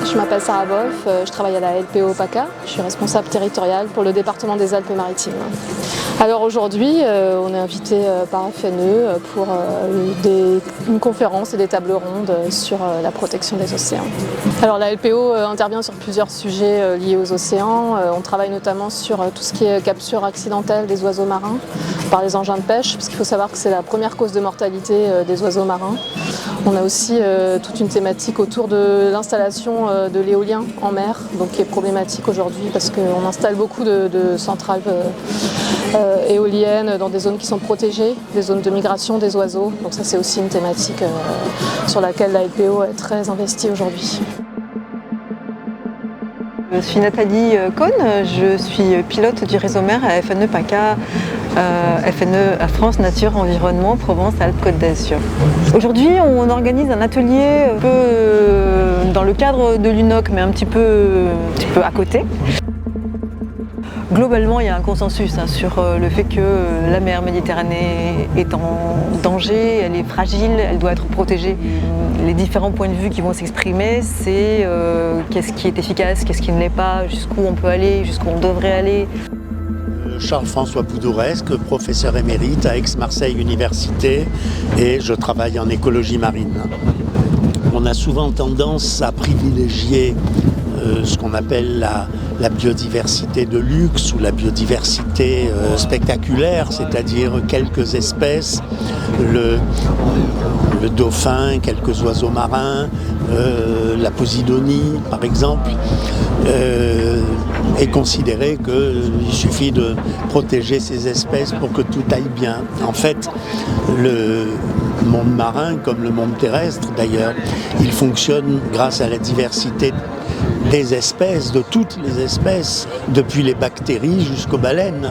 Je m'appelle Sarah Wolf, je travaille à la LPO PACA, je suis responsable territoriale pour le département des Alpes-Maritimes. Alors aujourd'hui, on est invité par FNE pour une conférence et des tables rondes sur la protection des océans. Alors la LPO intervient sur plusieurs sujets liés aux océans. On travaille notamment sur tout ce qui est capture accidentelle des oiseaux marins par les engins de pêche, parce qu'il faut savoir que c'est la première cause de mortalité des oiseaux marins. On a aussi toute une thématique autour de l'installation de l'éolien en mer, donc qui est problématique aujourd'hui parce qu'on installe beaucoup de centrales éoliennes dans des zones qui sont protégées, des zones de migration des oiseaux. Donc ça c'est aussi une thématique sur laquelle la LPO est très investie aujourd'hui. Je suis Nathalie Cohn, je suis pilote du réseau mer à FNE PACA, FNE à France Nature Environnement Provence-Alpes-Côte d'Azur. Aujourd'hui, on organise un atelier un peu dans le cadre de l'UNOC, mais un petit peu à côté. Globalement, il y a un consensus sur le fait que la mer Méditerranée est en danger, elle est fragile, elle doit être protégée. Les différents points de vue qui vont s'exprimer, c'est qu'est-ce qui est efficace, qu'est-ce qui ne l'est pas, jusqu'où on peut aller, jusqu'où on devrait aller. Charles-François Poudouresque, professeur émérite à Aix-Marseille Université, et je travaille en écologie marine. On a souvent tendance à privilégier ce qu'on appelle la biodiversité de luxe ou la biodiversité spectaculaire, c'est-à-dire quelques espèces, le dauphin, quelques oiseaux marins, la posidonie par exemple, et considérer qu'il suffit de protéger ces espèces pour que tout aille bien. En fait, le monde marin, comme le monde terrestre d'ailleurs, il fonctionne grâce à la diversité des espèces, de toutes les espèces, depuis les bactéries jusqu'aux baleines.